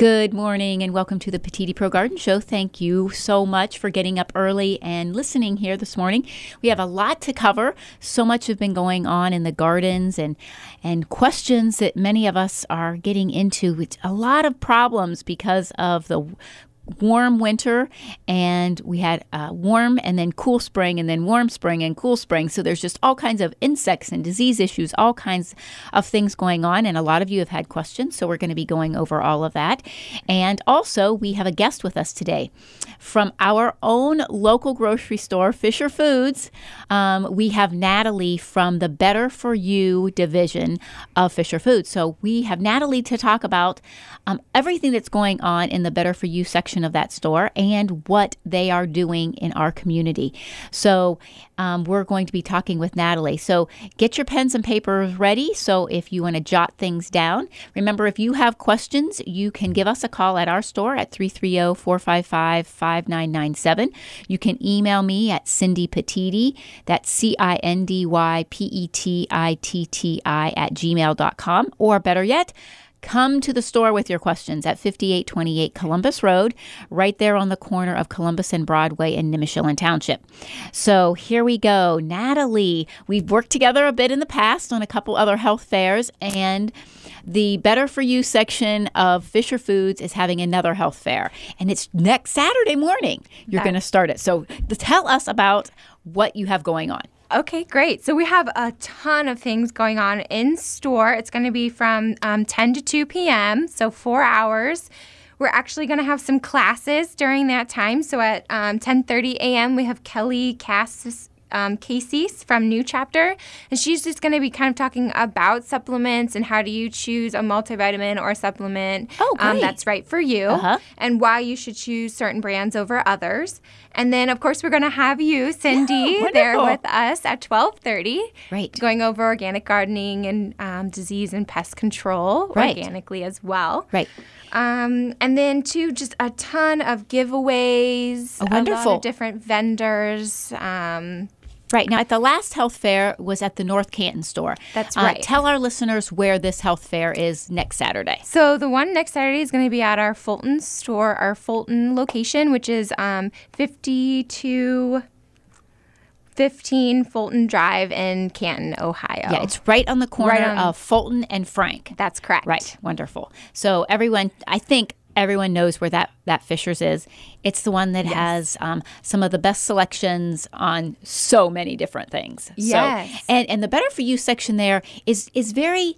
Good morning and welcome to the Petitti Pro Garden Show. Thank you so much for getting up early and listening here this morning. We have a lot to cover. So much has been going on in the gardens and questions that many of us are getting into. With a lot of problems because of the warm winter, and we had warm and then cool spring and then warm spring and cool spring. So there's just all kinds of insects and disease issues, all kinds of things going on. And a lot of you have had questions, so we're going to be going over all of that. And also, we have a guest with us today from our own local grocery store, Fisher Foods. We have Natalie from the Better For You division of Fisher Foods. So we have Natalie to talk about everything that's going on in the Better For You section of that store and what they are doing in our community. So we're going to be talking with Natalie. So get your pens and papers ready. So if you want to jot things down, remember, if you have questions, you can give us a call at our store at 330-455-5997. You can email me at Cindy Petitti, that's CindyPettitti @gmail.com, or better yet, come to the store with your questions at 5828 Columbus Road, right there on the corner of Columbus and Broadway in Nimishillen Township. So here we go. Natalie, we've worked together a bit in the past on a couple other health fairs, and the Better For You section of Fisher Foods is having another health fair, and it's next Saturday morning. You're going to start it. So tell us about what you have going on. Okay, great. So we have a ton of things going on in store. It's going to be from 10 to 2 p.m., so 4 hours. We're actually going to have some classes during that time. So at 10:30 a.m., we have Kelly Casey's from New Chapter, and she's just going to be kind of talking about supplements and how do you choose a multivitamin or supplement that's right for you, and why you should choose certain brands over others. And then, of course, we're going to have you, Cindy, there with us at 12:30, right, going over organic gardening and disease and pest control organically as well. Right. And then, too, just a ton of giveaways, a lot of different vendors. Right. Now, at the last health fair was at the North Canton store. That's right. Tell our listeners where this health fair is next Saturday. So the one next Saturday is going to be at our Fulton store, our Fulton location, which is 5215 Fulton Drive in Canton, Ohio. Yeah, it's right on the corner of Fulton and Frank. That's correct. Right. Wonderful. So everyone, I think everyone knows where that Fisher's is. It's the one that has some of the best selections on so many different things. Yes. So, and the Better For You section there is very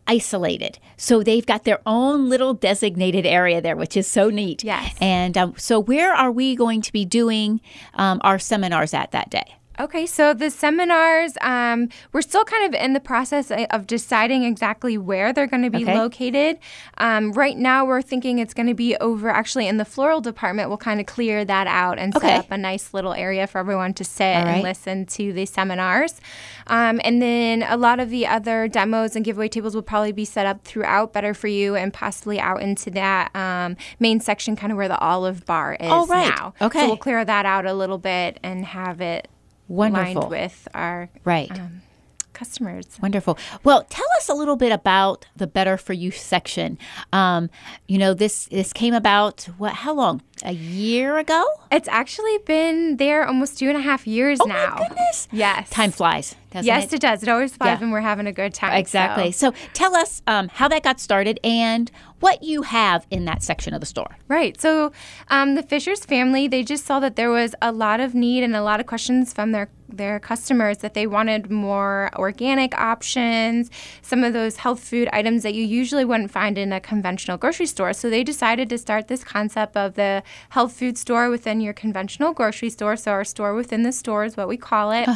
isolated. So they've got their own little designated area there, which is so neat. Yes. And so where are we going to be doing our seminars at that day? Okay, so the seminars, we're still kind of in the process of deciding exactly where they're going to be located. Right now, we're thinking it's going to be over actually in the floral department. We'll kind of clear that out and set up a nice little area for everyone to sit and listen to the seminars. And then a lot of the other demos and giveaway tables will probably be set up throughout Better For You and possibly out into that main section, kind of where the olive bar is now. Okay. So we'll clear that out a little bit and have it aligned with our customers. Wonderful. Well, tell us a little bit about the Better For You section. This came about, how long? A year ago? It's actually been there almost 2.5 years now. Oh, my goodness. Yes. Time flies, doesn't it? Yes, it does. It always flies when we're having a good time. Exactly. So tell us how that got started and what you have in that section of the store. Right. So the Fishers family, they just saw that there was a lot of need and a lot of questions from their customers that they wanted more organic options, some of those health food items that you usually wouldn't find in a conventional grocery store. So they decided to start this concept of the health food store within your conventional grocery store. So our store within the store is what we call it.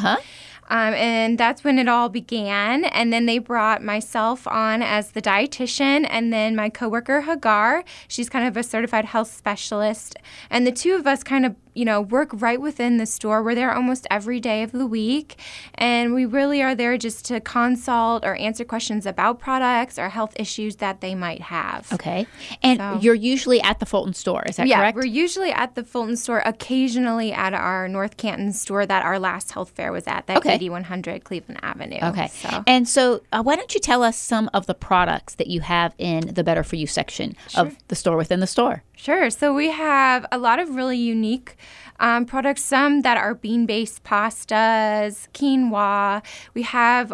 And that's when it all began. And then they brought myself on as the dietitian, and then my coworker Hagar. She's kind of a certified health specialist. And the two of us kind of work right within the store. We're there almost every day of the week, and we really are there just to consult or answer questions about products or health issues that they might have. Okay. And you're usually at the Fulton store, is that correct? Yeah, we're usually at the Fulton store, occasionally at our North Canton store that our last health fair was at, that 8100 Cleveland Avenue. Okay. And so why don't you tell us some of the products that you have in the Better For You section of the store within the store? Sure. So we have a lot of really unique products, some that are bean-based pastas, quinoa. We have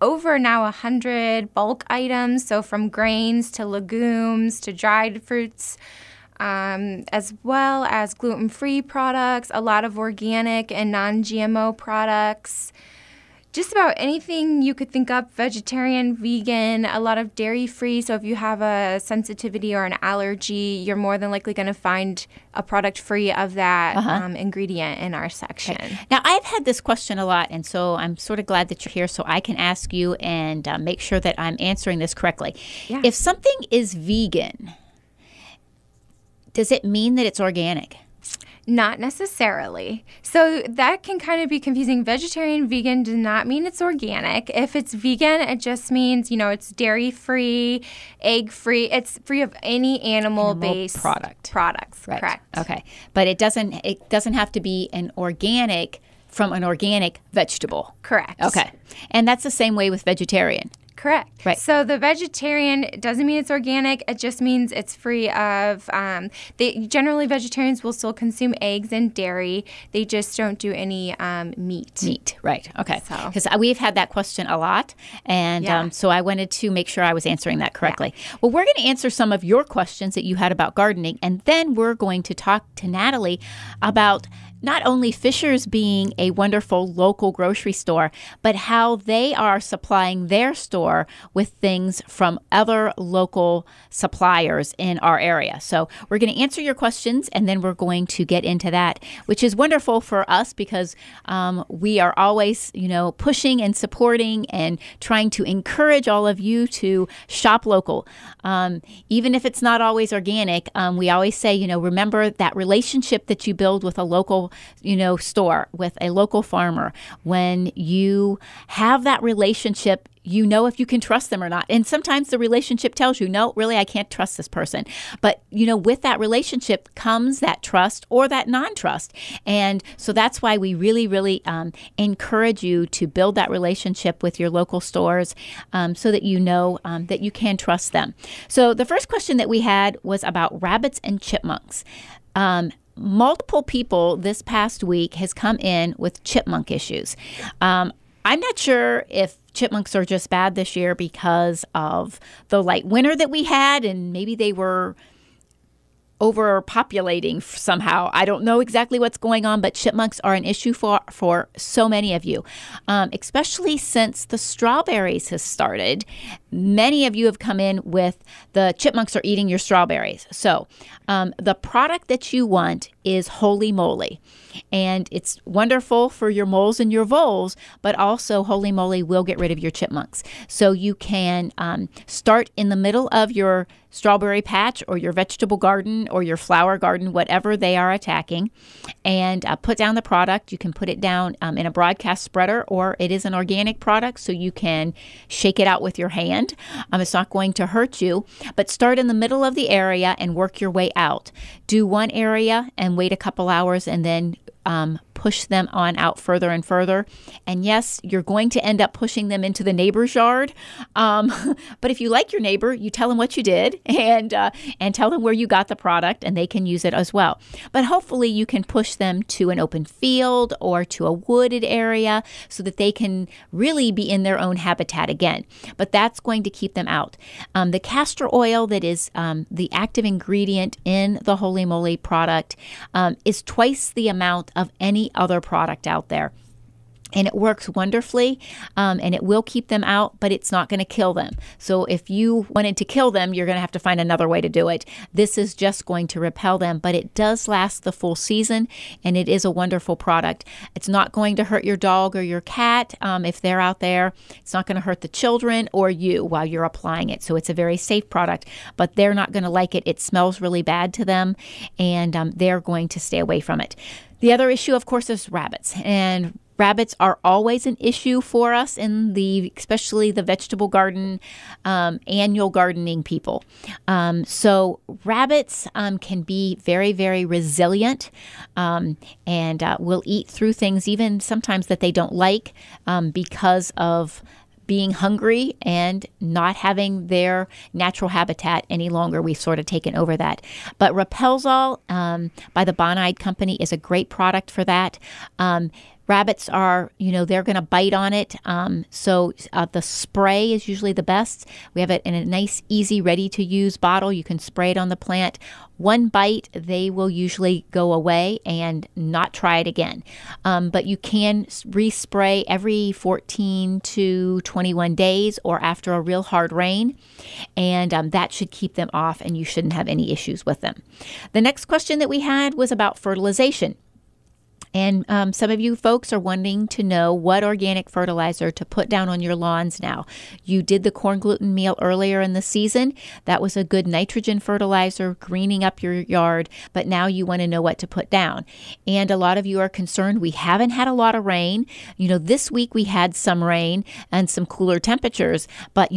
over now 100 bulk items, so from grains to legumes to dried fruits, as well as gluten-free products, a lot of organic and non-GMO products. Just about anything you could think up, vegetarian, vegan, a lot of dairy-free. So if you have a sensitivity or an allergy, you're more than likely going to find a product free of that ingredient in our section. Okay. Now, I've had this question a lot, and so I'm sort of glad that you're here so I can ask you and make sure that I'm answering this correctly. Yeah. If something is vegan, does it mean that it's organic? Not necessarily. So that can kind of be confusing. Vegetarian, vegan does not mean it's organic. If it's vegan, it just means, it's dairy-free, egg-free. It's free of any animal-based products. Right. Correct. Okay. But it doesn't have to be an organic from an organic vegetable. Correct. Okay. And that's the same way with vegetarian. Correct. Right. So the vegetarian doesn't mean it's organic. It just means it's free of. Generally, vegetarians will still consume eggs and dairy. They just don't do any meat. Meat. Right. Okay. Because we've had that question a lot, and so I wanted to make sure I was answering that correctly. Yeah. Well, we're going to answer some of your questions that you had about gardening, and then we're going to talk to Natalie about not only Fisher's being a wonderful local grocery store, but how they are supplying their store with things from other local suppliers in our area. So we're going to answer your questions, and then we're going to get into that, which is wonderful for us because we are always, pushing and supporting and trying to encourage all of you to shop local. Even if it's not always organic, we always say, remember that relationship that you build with a local store, with a local farmer. When you have that relationship, if you can trust them or not. And sometimes the relationship tells you, no, really, I can't trust this person. But, with that relationship comes that trust or that non-trust. And so that's why we really, really encourage you to build that relationship with your local stores so that that you can trust them. So the first question that we had was about rabbits and chipmunks. Multiple people this past week has come in with chipmunk issues. I'm not sure if chipmunks are just bad this year because of the light winter that we had, and maybe they were overpopulating somehow. I don't know exactly what's going on, but chipmunks are an issue for so many of you, especially since the strawberries has started. Many of you have come in with the chipmunks are eating your strawberries. So the product that you want is Holy Moly. And it's wonderful for your moles and your voles, but also Holy Moly will get rid of your chipmunks. So you can start in the middle of your strawberry patch or your vegetable garden or your flower garden, whatever they are attacking, and put down the product. You can put it down in a broadcast spreader, or it is an organic product, so you can shake it out with your hand. It's not going to hurt you, but start in the middle of the area and work your way out. Do one area and wait a couple hours, and then push them on out further and further. And yes, you're going to end up pushing them into the neighbor's yard. But if you like your neighbor, you tell them what you did and tell them where you got the product, and they can use it as well. But hopefully you can push them to an open field or to a wooded area so that they can really be in their own habitat again. But that's going to keep them out. The castor oil that is the active ingredient in the Holy Moly product is twice the amount of any other product out there. And it works wonderfully, and it will keep them out, but it's not going to kill them. So if you wanted to kill them, you're going to have to find another way to do it. This is just going to repel them, but it does last the full season, and it is a wonderful product. It's not going to hurt your dog or your cat if they're out there. It's not going to hurt the children or you while you're applying it. So it's a very safe product, but they're not going to like it. It smells really bad to them, and they're going to stay away from it. The other issue, of course, is rabbits. And rabbits are always an issue for us especially the vegetable garden, annual gardening people. So rabbits can be very, very resilient and will eat through things even sometimes that they don't like because of being hungry and not having their natural habitat any longer. We've sort of taken over that. But Repelzol by the Bonide Company is a great product for that. Rabbits are, they're going to bite on it. So the spray is usually the best. We have it in a nice, easy, ready-to-use bottle. You can spray it on the plant. One bite, they will usually go away and not try it again. But you can respray every 14 to 21 days or after a real hard rain. And that should keep them off, and you shouldn't have any issues with them. The next question that we had was about fertilization. And some of you folks are wanting to know what organic fertilizer to put down on your lawns now. You did the corn gluten meal earlier in the season. That was a good nitrogen fertilizer, greening up your yard. But now you want to know what to put down. And a lot of you are concerned. We haven't had a lot of rain. This week we had some rain and some cooler temperatures. But,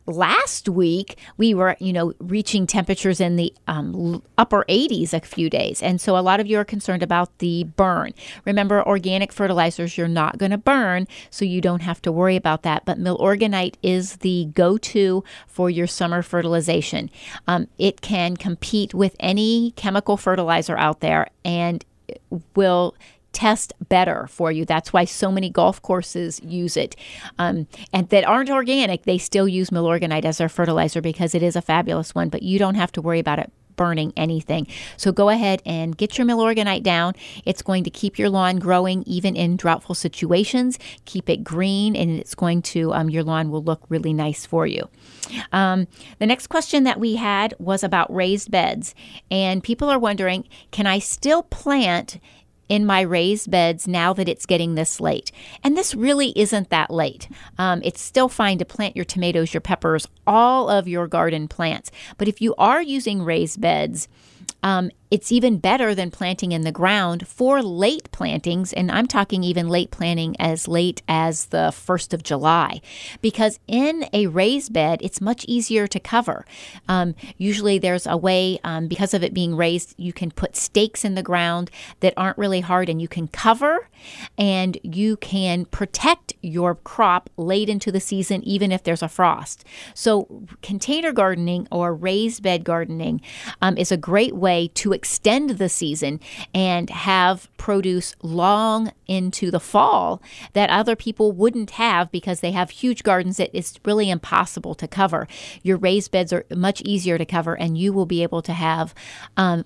last week we were, reaching temperatures in the upper 80s a few days. And so a lot of you are concerned about the burn. Remember, organic fertilizers you're not going to burn, so you don't have to worry about that. But Milorganite is the go-to for your summer fertilization. It can compete with any chemical fertilizer out there and will test better for you. That's why so many golf courses use it. And that aren't organic, they still use Milorganite as their fertilizer because it is a fabulous one, but you don't have to worry about it burning anything. So go ahead and get your Milorganite down. It's going to keep your lawn growing even in droughtful situations, keep it green, and it's going to, your lawn will look really nice for you. The next question that we had was about raised beds. And people are wondering, can I still plant in my raised beds now that it's getting this late? And this really isn't that late. It's still fine to plant your tomatoes, your peppers, all of your garden plants. But if you are using raised beds, it's even better than planting in the ground for late plantings. And I'm talking even late planting as late as the 1st of July, because in a raised bed, it's much easier to cover. Usually there's a way, because of it being raised, you can put stakes in the ground that aren't really hard, and you can cover and you can protect your crop late into the season, even if there's a frost. So container gardening or raised bed gardening is a great way to extend the season and have produce long into the fall that other people wouldn't have because they have huge gardens that it's really impossible to cover. Your raised beds are much easier to cover, and you will be able to have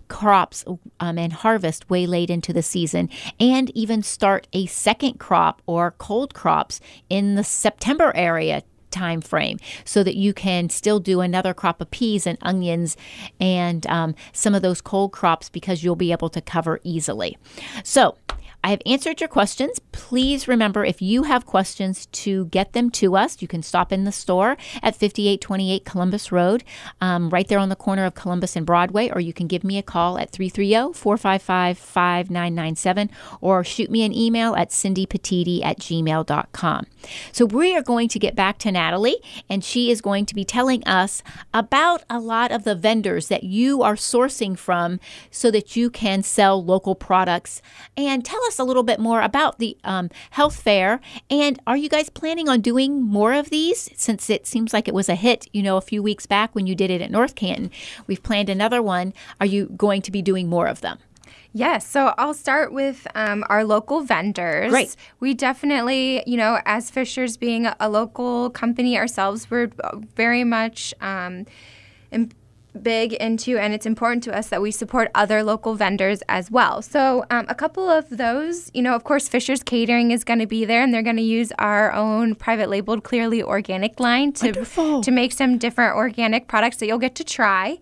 crops and harvest way late into the season, and even start a second crop or cold crops in the September area time frame, so that you can still do another crop of peas and onions and some of those cold crops, because you'll be able to cover easily. So I have answered your questions. Please remember, if you have questions, to get them to us. You can stop in the store at 5828 Columbus Road, right there on the corner of Columbus and Broadway, or you can give me a call at 330-455-5997, or shoot me an email at cindypetitti@gmail.com. So we are going to get back to Natalie, and she is going to be telling us about a lot of the vendors that you are sourcing from so that you can sell local products. And tell us a little bit more about the health fair. And are you guys planning on doing more of these, since it seems like it was a hit, a few weeks back when you did it at North Canton? We've planned another one. Are you going to be doing more of them? Yes. So I'll start with our local vendors. Great. We definitely, as Fisher's being a local company ourselves, we're very much big into, and it's important to us that we support other local vendors as well. So a couple of those, of course, Fisher's Catering is going to be there, and they're going to use our own private labeled Clearly Organic line to make some different organic products that you'll get to try.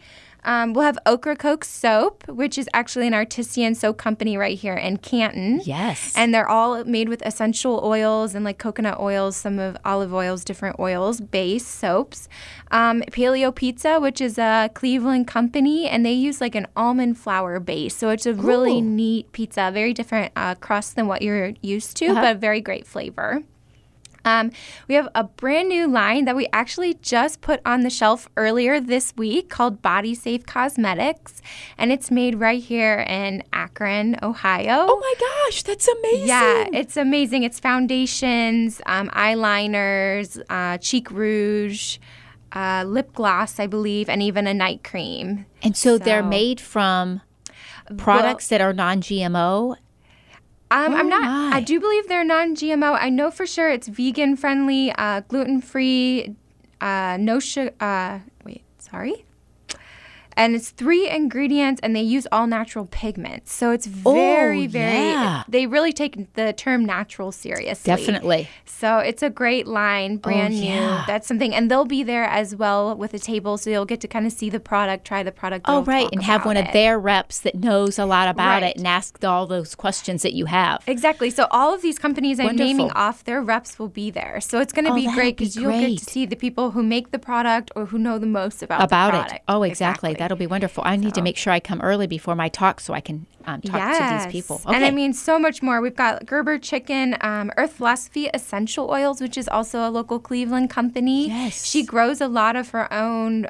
We'll have Okra Coke Soap, which is actually an artisan soap company right here in Canton. Yes. And they're all made with essential oils and like coconut oils, some of olive oils, different oils, base soaps. Paleo Pizza, which is a Cleveland company, and they use like an almond flour base. So it's a really neat pizza, very different crust than what you're used to, but a very great flavor. We have a brand new line that we actually just put on the shelf earlier this week called Body Safe Cosmetics, and it's made right here in Akron, Ohio. Oh my gosh, that's amazing. Yeah, it's amazing. It's foundations, eyeliners, cheek rouge, lip gloss, I believe, and even a night cream. And so they're made from products that are non-GMO? I'm not. I do believe they're non-GMO. I know for sure it's vegan friendly, gluten-free, no sugar. And it's 3 ingredients, and they use all natural pigments. So it's very, they really take the term natural seriously. Definitely. So it's a great line, brand new. That's something. And they'll be there as well with a table, so you'll get to kind of see the product, try the product. Oh, right. And have one of their reps that knows a lot about it and ask all those questions that you have. Exactly. So all of these companies I'm naming off, their reps will be there. So it's going to be great because you'll get to see the people who make the product or who know the most about the product. It. Oh, exactly. That'll be wonderful. I need to make sure I come early before my talk so I can talk to these people. Okay. And I mean, so much more. We've got Gerber Chicken, Earth Philosophy Essential Oils, which is also a local Cleveland company. Yes. She grows a lot of her own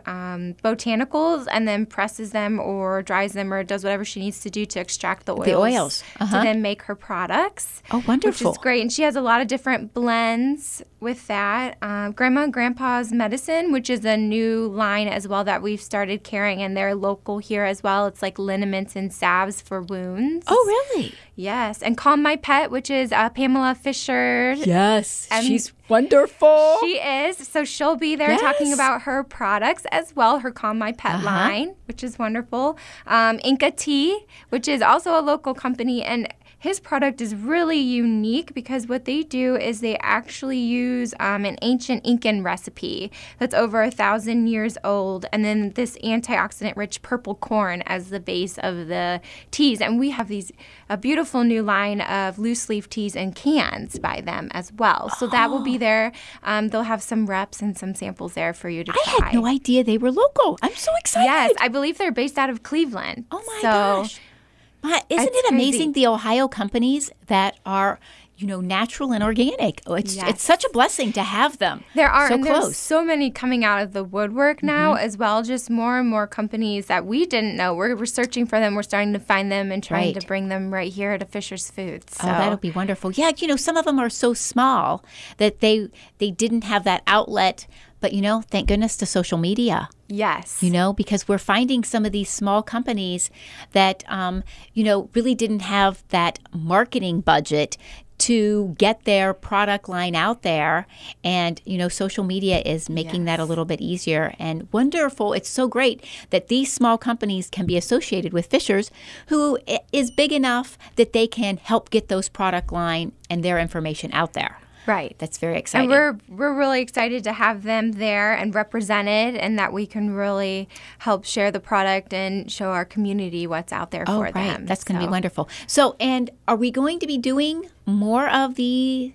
botanicals and then presses them or dries them or does whatever she needs to do to extract the oils. To then make her products. Oh, wonderful. Which is great. And she has a lot of different blends with that. Grandma and Grandpa's Medicine, which is a new line as well that we've started carrying, and they're local here as well. It's like liniments and salves for wounds. Oh, really? Yes. And Calm My Pet, which is Pamela Fisher. Yes. And she's wonderful. She is. So she'll be there talking about her products as well, her Calm My Pet line, which is wonderful. Inca Tea, which is also a local company, and his product is really unique because what they do is they actually use an ancient Incan recipe that's over 1,000 years old, and then this antioxidant-rich purple corn as the base of the teas. And we have a beautiful new line of loose-leaf teas and cans by them as well. So that will be there. They'll have some reps and some samples there for you to try. I had no idea they were local. I'm so excited. Yes, I believe they're based out of Cleveland. Oh, my gosh. Isn't it amazing, the Ohio companies that are, natural and organic? It's such a blessing to have them. There are, and there's so many coming out of the woodwork now as well, just more and more companies that we didn't know. We're searching for them. We're starting to find them and trying to bring them right here to Fisher's Foods. So. Oh, that'll be wonderful. Yeah, some of them are so small that they didn't have that outlet. But, thank goodness to social media. Yes. Because we're finding some of these small companies that, really didn't have that marketing budget to get their product line out there. And, social media is making that a little bit easier and wonderful. It's so great that these small companies can be associated with Fisher's, who is big enough that they can help get those product line and their information out there. Right. That's very exciting. And we're really excited to have them there and represented, and that we can really help share the product and show our community what's out there for them. That's going to be wonderful. So, and are we going to be doing more of these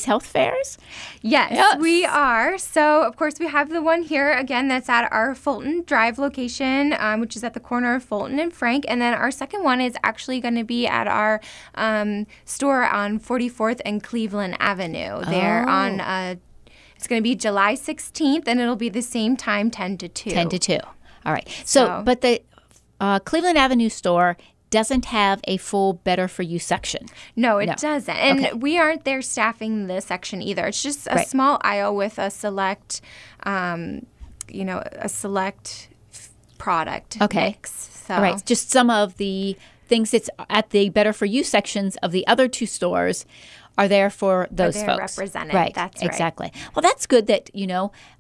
health fairs? Yes, we are. So, of course, we have the one here, again, that's at our Fulton Drive location, which is at the corner of Fulton and Frank. And then our second one is actually going to be at our store on 44th and Cleveland Avenue. There on, it's going to be July 16th, and it'll be the same time, 10 to 2. 10 to 2. All right. So but the Cleveland Avenue store doesn't have a full Better For You section. No, it doesn't. And we aren't there staffing the section either. It's just a small aisle with a select, a select product mix. So. All right. Just some of the things that's at the Better For You sections of the other two stores are there for those they're folks. represented. Right. That's right. Exactly. Well, that's good that,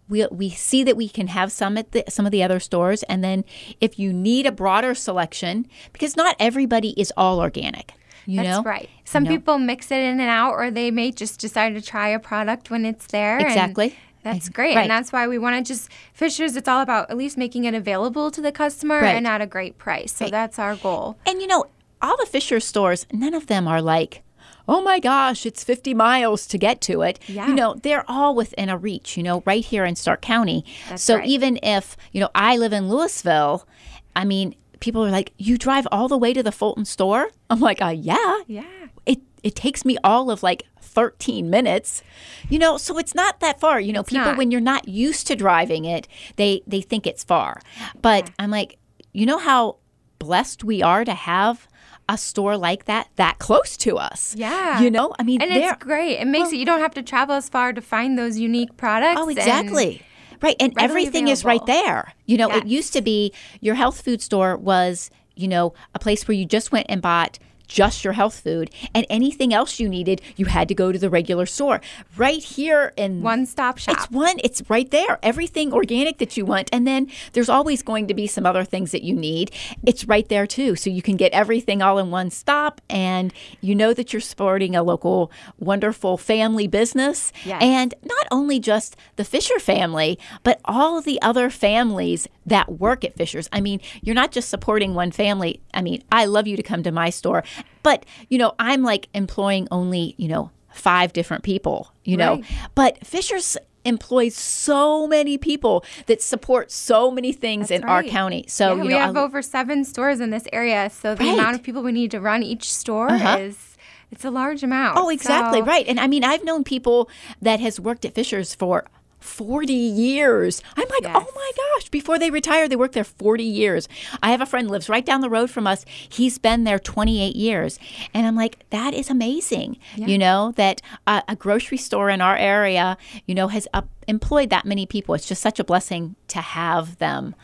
we see that we can have some at some of the other stores. And then if you need a broader selection, because not everybody is all organic. That's right. Some people mix it in and out, or they may just decide to try a product when it's there. Exactly. That's great. Right. And that's why we want to Fisher's, it's all about at least making it available to the customer and at a great price. So that's our goal. And, all the Fisher stores, none of them are like, oh my gosh, it's 50 miles to get to it. Yeah. They're all within a reach, right here in Stark County. That's so right. even if, I live in Louisville, I mean, people are like, you drive all the way to the Fulton store? I'm like, yeah. Yeah. It takes me all of like 13 minutes, so it's not that far. People, when you're not used to driving it, they think it's far. But I'm like, how blessed we are to have a store like that close to us. Yeah. I mean, and it's great. It makes it, you don't have to travel as far to find those unique products. Oh, exactly. Right. And everything is right there. It used to be your health food store was, a place where you just went and bought just your health food, and anything else you needed, you had to go to the regular store. Right here in one-stop shop. It's right there. Everything organic that you want. And then there's always going to be some other things that you need. It's right there too. So you can get everything all in one stop, and that you're supporting a local, wonderful family business. Yes. And not only just the Fisher family, but all of the other families that work at Fisher's. I mean, you're not just supporting one family. I mean, I love you to come to my store. But, I'm like employing only, 5 different people, Right. But Fisher's employs so many people that support so many things in our county. So, we have over 7 stores in this area. So the amount of people we need to run each store it's a large amount. Oh, exactly. Right. And I mean, I've known people that has worked at Fisher's for 40 years. I'm like, oh my gosh. Before they retire, they worked there 40 years. I have a friend who lives right down the road from us. He's been there 28 years. And I'm like, that is amazing. That a grocery store in our area, has employed that many people. It's just such a blessing to have them,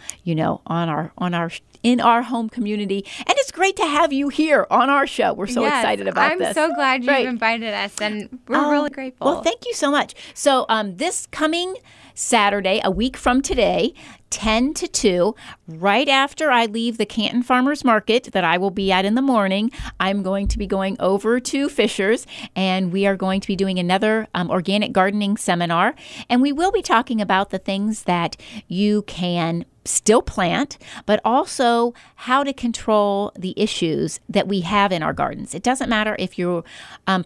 in our home community. And it's great to have you here on our show. We're so excited about this. I'm so glad you invited us, and we're really grateful. Well, thank you so much. So this coming Saturday, a week from today, 10 to 2, right after I leave the Canton Farmers Market that I will be at in the morning, I'm going to be going over to Fisher's, and we are going to be doing another organic gardening seminar. And we will be talking about the things that you can still plant, but also how to control the issues that we have in our gardens. It doesn't matter if you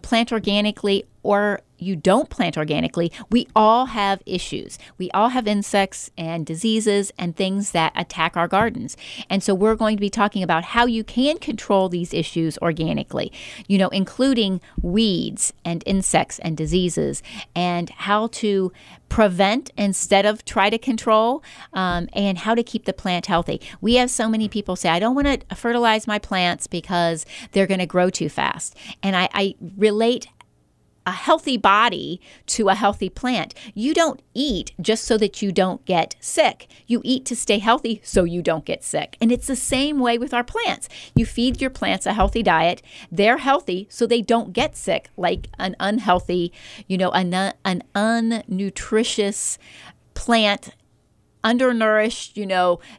plant organically or you don't plant organically. We all have issues. We all have insects and diseases and things that attack our gardens. And so we're going to be talking about how you can control these issues organically, including weeds and insects and diseases, and how to prevent instead of try to control, and how to keep the plant healthy. We have so many people say, I don't want to fertilize my plants because they're going to grow too fast. And I relate a healthy body to a healthy plant. You don't eat just so that you don't get sick. You eat to stay healthy so you don't get sick. And it's the same way with our plants. You feed your plants a healthy diet. They're healthy so they don't get sick like an unhealthy, an unnutritious plant, undernourished,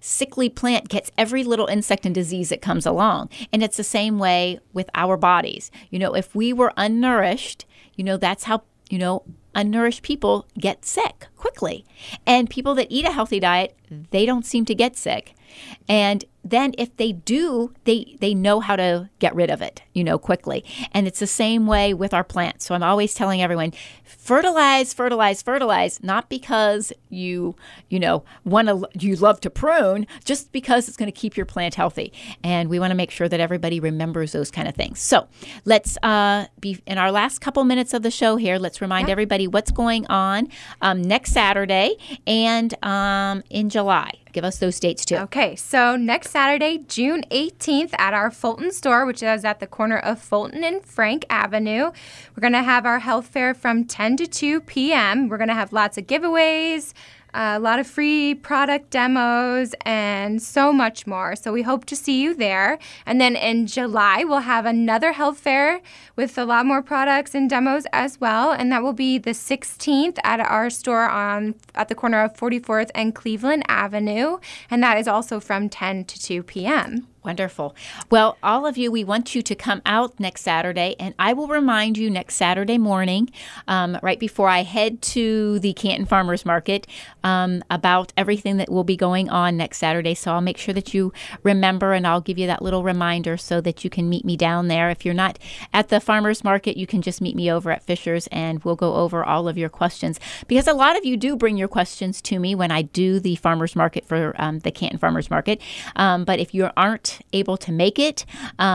sickly plant gets every little insect and disease that comes along. And it's the same way with our bodies. If we were unnourished, that's how, unnourished people get sick quickly. And people that eat a healthy diet, they don't seem to get sick. And then if they do, they know how to get rid of it, quickly. And it's the same way with our plants. So I'm always telling everyone, fertilize, not because you love to prune, just because it's going to keep your plant healthy. And we want to make sure that everybody remembers those kind of things. So let's be in our last couple minutes of the show here. Let's remind everybody what's going on next Saturday and in July. Give us those dates too. Okay, so next Saturday, June 18th at our Fulton store, which is at the corner of Fulton and Frank Avenue. We're going to have our health fair from 10 to 2 p.m. We're going to have lots of giveaways, a lot of free product demos, and so much more. So we hope to see you there. And then in July, we'll have another health fair with a lot more products and demos as well. And that will be the 16th at our store at the corner of 44th and Cleveland Avenue. And that is also from 10 to 2 p.m. Wonderful. Well, all of you, we want you to come out next Saturday, and I will remind you next Saturday morning, right before I head to the Canton Farmers Market, about everything that will be going on next Saturday. So I'll make sure that you remember, and I'll give you that little reminder so that you can meet me down there. If you're not at the Farmers Market, you can just meet me over at Fisher's, and we'll go over all of your questions. Because a lot of you do bring your questions to me when I do the Farmers Market for the Canton Farmers Market. But if you aren't able to make it,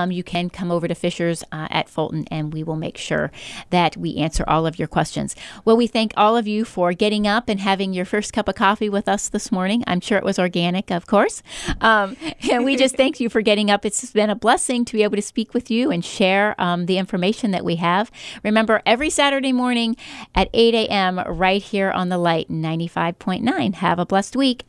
you can come over to Fisher's at Fulton, and we will make sure that we answer all of your questions. Well, we thank all of you for getting up and having your first cup of coffee with us this morning. I'm sure it was organic, of course. And we just thank you for getting up. It's been a blessing to be able to speak with you and share the information that we have. Remember, every Saturday morning at 8 a.m. right here on the Light 95.9. Have a blessed week.